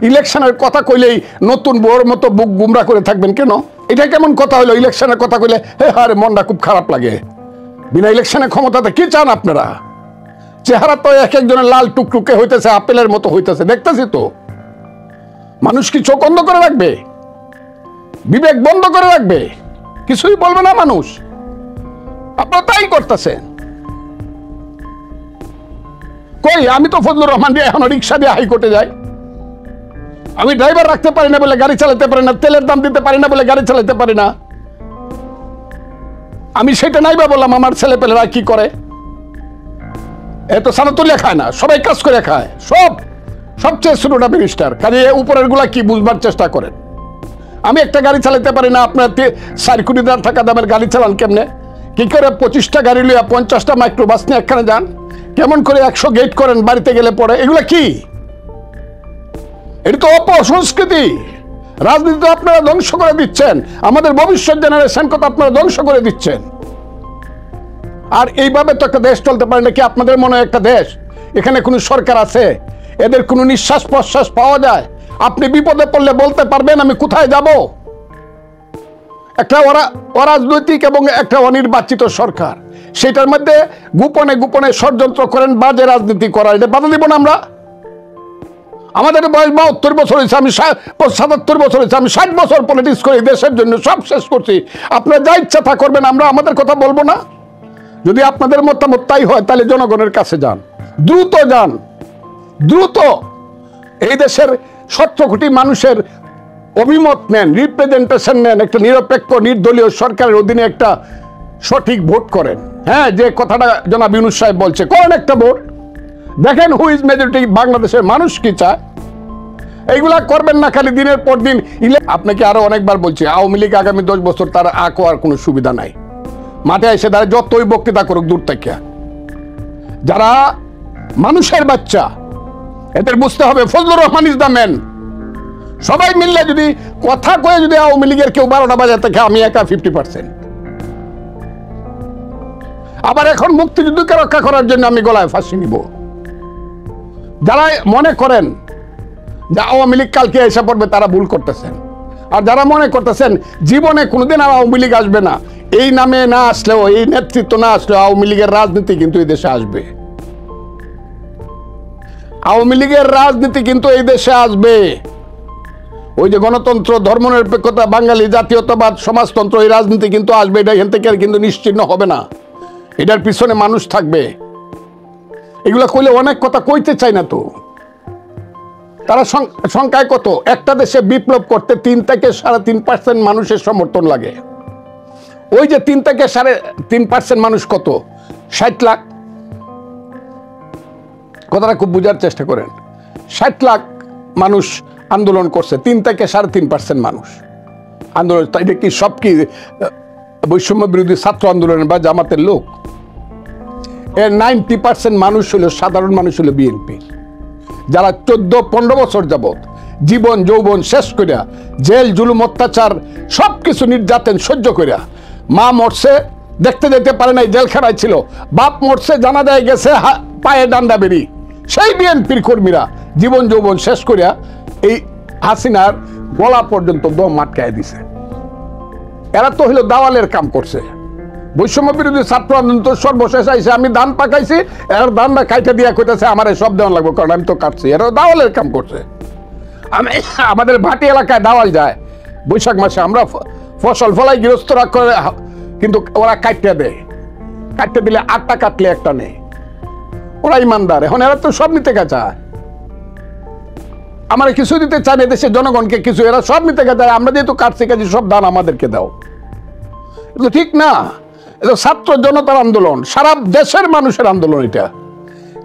ইলেকশনের কথা কইলেই নতুন বউর মতো বুক গুমরা করে থাকবেন কেন? এটা কেমন কথা হলো? ইলেকশনের কথা কইলে আরে মনটা খুব খারাপ লাগে। বিনা ইলেকশনে ক্ষমতাতে কি চান আপনারা? চেহারা তো এক একজনের লাল টুকটুকে হইতেছে, আপেলের মতো হইতেছে, দেখতেছি তো। মানুষ কি চোখ বন্ধ করে রাখবে? বিবেক বন্ধ করে রাখবে? কিছুই বলবে না মানুষ? আপনারা তাই করতেছেন। কই, আমি তো ফজলুর রহমান দিয়ে এখন রিক্সা দিয়ে হাইকোর্টে যাই। আমি ড্রাইভার রাখতে পারি না বলে গাড়ি চালাতে পারি না, তেলের দাম দিতে পারি না বলে গাড়ি চালাতে পারি না। আমি সেটা নাইবা বললাম, আমার ছেলে পেলেরা কি করে? এত সানাতুল্লাহ খায় না, সবাই কাজ করে খায়। সবচেয়ে ছোটটা ব্যারিস্টার, কাজে উপরের গুলা কি বুঝবার চেষ্টা করেন। আমি একটা গাড়ি চালাতে পারি না, আপনার 4 কোটি টাকা দামের গাড়ি চালান কেমনে? কি করে 25টা গাড়ি লইয়া 50টা মাইক্রোবাস নিয়ে একখানে যান? কেমন করে 100 গেট করেন বাড়িতে গেলে পরে? এগুলা কি? এটা তো অপসংস্কৃতি। রাজনীতি আপনারা ধ্বংস করে দিচ্ছেন, আমাদের ভবিষ্যৎ জেনারেশন কথা আপনারা ধ্বংস করে দিচ্ছেন। আর এইভাবে তো একটা দেশ চলতে পারে না। কি আপনাদের মনে হয় একটা দেশ? এখানে কোনো সরকার আছে? এদের কোনো নিঃশ্বাস প্রশ্বাস পাওয়া যায়? আপনি বিপদে পড়লে বলতে পারবেন আমি কোথায় যাব? একটা অরাজনৈতিক এবং একটা অনির্বাচিত সরকার, সেটার মধ্যে গোপনে গোপনে ষড়যন্ত্র করেন, বাজে রাজনীতি করা, এটা বাধা দিব না আমরা? আমাদের বয়স 72 বছর হয়েছে, আমি 77 বছর হয়েছে, আমি 60 বছর পলিটিক্স করি, দেশের জন্য সব শেষ করছি। আপনারা যা ইচ্ছা তা করবেন, আমরা আমাদের কথা বলবো না? যদি আপনাদের মতামত তাই হয় তাহলে জনগণের কাছে যান, দ্রুত যান, দ্রুত এই দেশের 17 কোটি মানুষের অভিমত নেন, রিপ্রেজেন্টেশন নেন, একটা নিরপেক্ষ নির্দলীয় সরকারের অধীনে একটা সঠিক ভোট করেন। হ্যাঁ, যে কথাটা জনাব ইউনূস সাহেব বলছে, করেন একটা ভোট, দেখেন হু ইজ মেজরিটি, বাংলাদেশের মানুষ কি চায়। এইগুলা করবেন না, খালি দিনের পর দিন। আপনাকে আরো অনেকবার বলছি, আওয়ামী লীগ আগামী 10 বছর তার আর কোনো সুবিধা নাই। মাঠে এসে দাঁড়িয়ে যতই বক্তৃতা করুক দূর থেকে। যারা মানুষের বাচ্চা, এদের বুঝতে হবে Fazlur Rahman is the man. সবাই মিললে যদি কথা কয়ে যদি আওয়ামী লীগের কেউ 12টা বাজে থাকে, আমি একা 50%। আবার এখন মুক্তিযুদ্ধকে রক্ষা করার জন্য আমি গলায় ফাঁসি নিব। যারা মনে করেন যে আওয়ামী লীগ কালকে এসে পড়বে, তারা ভুল করতেছেন। আর যারা মনে করতেছেন জীবনে কোনোদিন আর আওয়ামী লীগ আসবে না, এই নামে না আসলেও, এই নেতৃত্ব না আসলেও আওয়ামী লীগের রাজনীতি কিন্তু এই দেশে আসবে। আওয়ামী লীগের রাজনীতি কিন্তু এই দেশে আসবে। ওই যে গণতন্ত্র, ধর্মনিরপেক্ষতা, বাঙালি জাতীয়তাবাদ, সমাজতন্ত্র, এই রাজনীতি কিন্তু আসবে। এটা এখান থেকে কিন্তু নিশ্চিহ্ন হবে না, এটার পিছনে মানুষ থাকবে। এগুলা কইলে অনেক কথা কইতে চাই না তো। তারা সংখ্যায় কত? একটা দেশে বিপ্লব করতে 3 থেকে 3.5% মানুষের সমর্থন লাগে। ওই যে 3 থেকে 3.5% মানুষ কত? 60 লাখ। কথাটা খুব বোঝার চেষ্টা করেন। 60 লাখ মানুষ আন্দোলন করছে, 3 থেকে 3.5% মানুষ আন্দোলন। এটা কি সব কি বৈষম্য বিরোধী ছাত্র আন্দোলনের বা জামাতের লোক? এর 90% মানুষ হলো সাধারণ মানুষ, হলো বিএনপি, যারা 14-15 বছর যাবৎ জীবন যৌবন শেষ করিয়া জেল জুলুম অত্যাচার সবকিছু নির্যাতন সহ্য করিয়া, মা মরছে দেখতে যেতে পারে নাই, জেলখানায় ছিল, বাপ মরছে জানাজায় গেছে পায়ে ডান্ডা বেরি, সেই বিএনপির কর্মীরা জীবন যৌবন শেষ করিয়া এই হাসিনার গলা পর্যন্ত দম আটকায় দিছে। এরা তো হইলো দাওয়ালের কাম করছে। বৈষম্য বিরোধী ছাত্র আন্দোলন তো সর্বশেষ আইসে, আমি ধান পাকাইছি, এর ধানটা খাইতে দিয়া কইতেছে আমার সব দেওয়ান লাগবে, কারণ আমি তো কাটছি। এরা দাওয়ালের কাম করছে। আমাদের ভাটি এলাকায় দাওয়াল যায় বৈশাখ মাসে, আমরা ফসল ফলাই গৃহস্থরা করে, কিন্তু ওরা কাটতে দেয়, কাটতে দিলে 8টা কাটলে একটা নেই। ওরা ইমানদার। এখন এরা তো সব নিতে চায়, আমরা কিছু দিতে চাই না দেশের জনগণকে কিছু, এরা সব নিতে চায়। আমরা যেহেতু কাটছি কাজে সব দান আমাদেরকে দাও, এটা ঠিক না। এটা ছাত্র জনতার আন্দোলন, সারা দেশের মানুষের আন্দোলন। এটা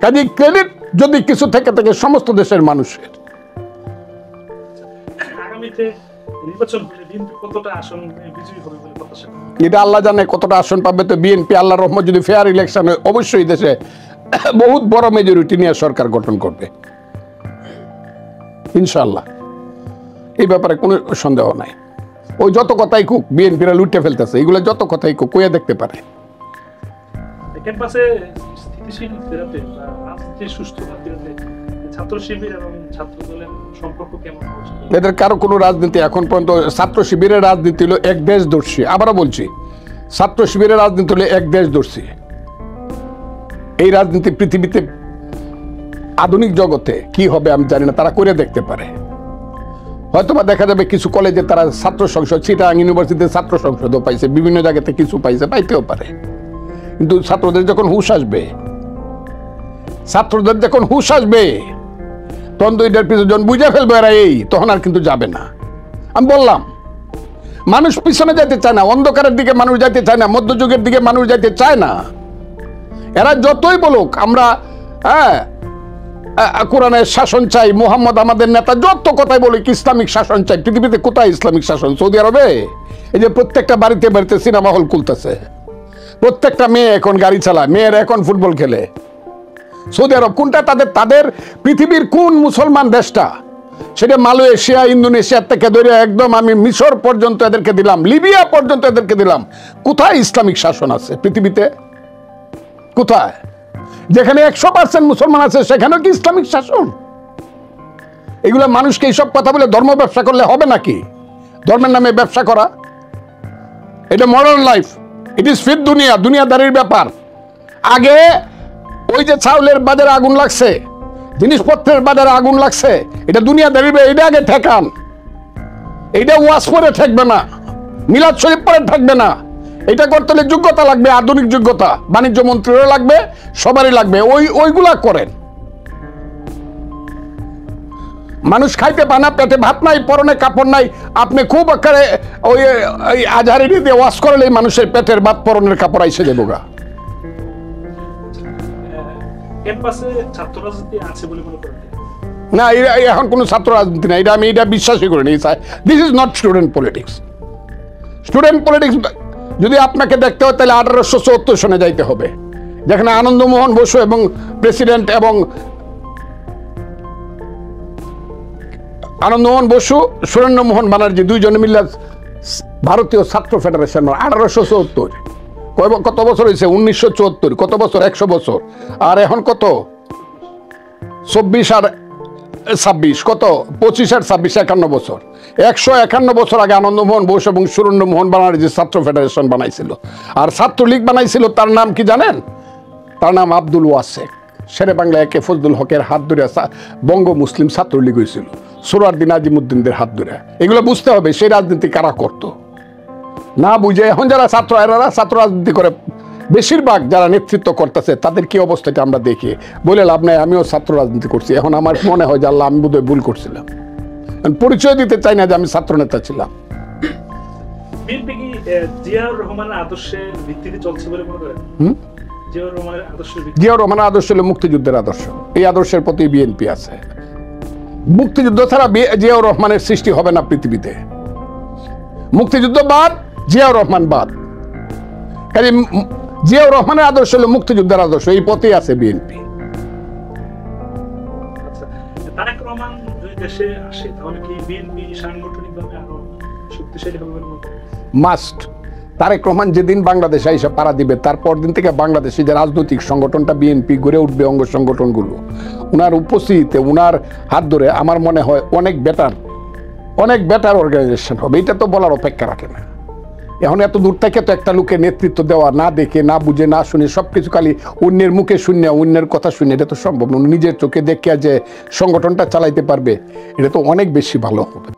কাজে ক্রেডিট যদি কিছু থেকে থাকে সমস্ত দেশের মানুষের। এটা আল্লাহ জানে কতটা আসন পাবে। তো বিএনপি আল্লাহর রহমত যদি ফেয়ার ইলেকশন হয়, অবশ্যই দেশে বহুত বড় মেজরিটি নিয়ে সরকার গঠন করবে ইনশাআল্লাহ। এই ব্যাপারে কোনো সন্দেহ নাই। ওই যত কথাই কুক বিএনপিরা লুটে ফেলতেছে, এগুলো যত কথাই কুক কইয়া দেখতে পারে। ছাত্র শিবির এবং ছাত্র দলের সম্পর্ক এদের কারো কোনো রাজনীতি এখন পর্যন্ত, ছাত্র শিবিরের রাজনীতি হলো এক দেশদর্শী। আবারও বলছি, ছাত্র শিবিরের রাজনীতি হলো এক দেশদর্শী। এই রাজনীতি পৃথিবীতে আধুনিক জগতে কি হবে আমি জানি না, তারা করে দেখতে পারে। হয়তোবা দেখা যাবে কিছু কলেজে তারা ছাত্র সংসদ, চিটাগাং ইউনিভার্সিটিতে ছাত্র সংসদও পাইছে, বিভিন্ন জায়গাতে কিছু পাইছে, পাইতেও পারে। কিন্তু ছাত্রদের যখন হুঁশ আসবে, ছাত্রদের যখন হুঁশ আসবে, তখন তো এটার পিছনে যখন বুঝে ফেলবে এরা এই, তখন আর কিন্তু যাবে না। আমি বললাম, মানুষ পিছনে যেতে চায় না, অন্ধকারের দিকে মানুষ যেতে চায় না, মধ্যযুগের দিকে মানুষ যেতে চায় না। এরা যতই বলুক আমরা কোরআনের শাসন চাই, মুহাম্মদ আমাদের নেতা, যত কথাই বলি ইসলামিক শাসন চাই। পৃথিবীতে কোথায় ইসলামিক শাসন? সৌদি আরবে এই যে প্রত্যেকটা বাড়িতে বাড়িতে সিনেমা হল খুলতেছে, প্রত্যেকটা মেয়ে এখন গাড়ি চালায়, মেয়েরা এখন ফুটবল খেলে। সৌদি আরব কোনটা? তাদের পৃথিবীর কোন মুসলমান দেশটা? সেটা মালয়েশিয়া, ইন্দোনেশিয়ার থেকে ধরে একদম আমি মিশর পর্যন্ত এদেরকে দিলাম, লিবিয়া পর্যন্ত এদেরকে দিলাম। কোথায় ইসলামিক শাসন আছে পৃথিবীতে? কোথায়? যেখানে 100% মুসলমান আছে সেখানেও কি ইসলামিক শাসন? এগুলো মানুষকে এইসব কথা বলে ধর্ম ব্যবসা করলে হবে নাকি? ধর্মের নামে ব্যবসা করা, এটা modern life, it is fit দুনিয়া, দুনিয়াদারির ব্যাপার। আগে ওই যে চাউলের বাজারে আগুন লাগছে, জিনিসপত্রের বাজারে আগুন লাগছে, এটা দুনিয়াদারির, এটা আগে ঠেকান। এইটা ওয়াজ পরে ঠেকবে না, মিলাদ শরীফ পরে ঠেকবে না। এটা করতে হলে যোগ্যতা লাগবে, আধুনিক যোগ্যতা, বাণিজ্য মন্ত্রীরও লাগবে, সবারই লাগবে। ওইগুলা করেন। মানুষ খাইতে পায় না, পেটে ভাত নাই, পরনে কাপড় নাই, আপনি খুব আকারে ওই আজহারি দিয়ে ওয়াজ করলে মানুষের পেটের ভাত, পরনের কাপড় আইসে দেবো গা। না, এখন কোনো ছাত্র রাজনীতি না, আমি এটা বিশ্বাসই করি না। This is not student politics. Student politics যদি আপনাকে দেখতে হয় তাহলে 1874 সনে যাইতে হবে, যেখানে আনন্দমোহন বসু এবং প্রেসিডেন্ট এবং আনন্দমোহন বসু, সুরেন্দ্রমোহন ব্যানার্জি দুইজনে মিলে ভারতীয় ছাত্র ফেডারেশন 1874। কত বছর হয়েছে? 1974। কত বছর? 100 বছর। আর এখন কত? 24 আর 26, কত? 25 আর 26, 51 বছর। 151 বছর আগে আনন্দমোহন বোস এবং সুরেন্দ্রমোহন ব্যানার্জি ছাত্র ফেডারেশন বানাইছিল। আর ছাত্রলীগ বানাইছিল, তার নাম কি জানেন? তার নাম আব্দুল ওয়াসেক। শেরে বাংলা একে ফজলুল হকের হাত ধরে বঙ্গ মুসলিম ছাত্রলীগ হয়েছিল, সোহরাওয়ার্দী নাজিমুদ্দিনদের হাত ধরে। এগুলো বুঝতে হবে সেই রাজনীতি কারা করত। না বুঝে এখন যারা এরা ছাত্র রাজনীতি করে, বেশিরভাগ যারা নেতৃত্ব করতেছে তাদের কি অবস্থাটা আমরা দেখি। বলে লাভ নাই, আমিও ছাত্র রাজনীতি করছি। এখন আমার মনে হয় যে আল্লাহ, আমি বোধহয় ভুল করছিলাম। পরিচয় দিতে চাই না যে আমি ছাত্র নেতা ছিলাম। বিএনপি কি জিয়াউর রহমানের আদর্শের ভিত্তিতে চলছে বলে মনে করেন? জিয়াউর রহমানের আদর্শ হলো মুক্তিযুদ্ধের আদর্শ। এই আদর্শের প্রতি বিএনপি আছে। মুক্তিযুদ্ধ ছাড়া জিয়াউর রহমানের সৃষ্টি হবে না পৃথিবীতে। মুক্তিযুদ্ধ বাদ, জিয়াউর রহমান বাদ। কাজে জিয়াউর রহমানের আদর্শ হলো মুক্তিযুদ্ধের আদর্শ, এই পথেই আছে বিএনপি। তারেক রহমান যদি দেশে আসে তাহলে কি বিএনপি সাংগঠনিকভাবে আরো শক্তিশালী হবে বলে মনে করেন? মাস্ট। তারেক রহমান যেদিন বাংলাদেশে এসে পাড়া দিবে, তারপর দিন থেকে বাংলাদেশে যে রাজনৈতিক সংগঠনটা বিএনপি গড়ে উঠবে, অঙ্গ সংগঠনগুলো ওনার উপস্থিতিতে, ওনার হাত ধরে আমার মনে হয় অনেক বেটার অর্গানাইজেশন হবে। এটা তো বলার অপেক্ষা রাখে না। এখন এত দূর থেকে তো একটা লোকের নেতৃত্ব দেওয়া, না দেখে, না বুঝে, না শুনে, সবকিছু খালি অন্যের মুখে শুনে, অন্যের কথা শুনে, এটা তো সম্ভব না। নিজের চোখে দেখে যে সংগঠনটা চালাইতে পারবে, এটা তো অনেক বেশি ভালো হবে।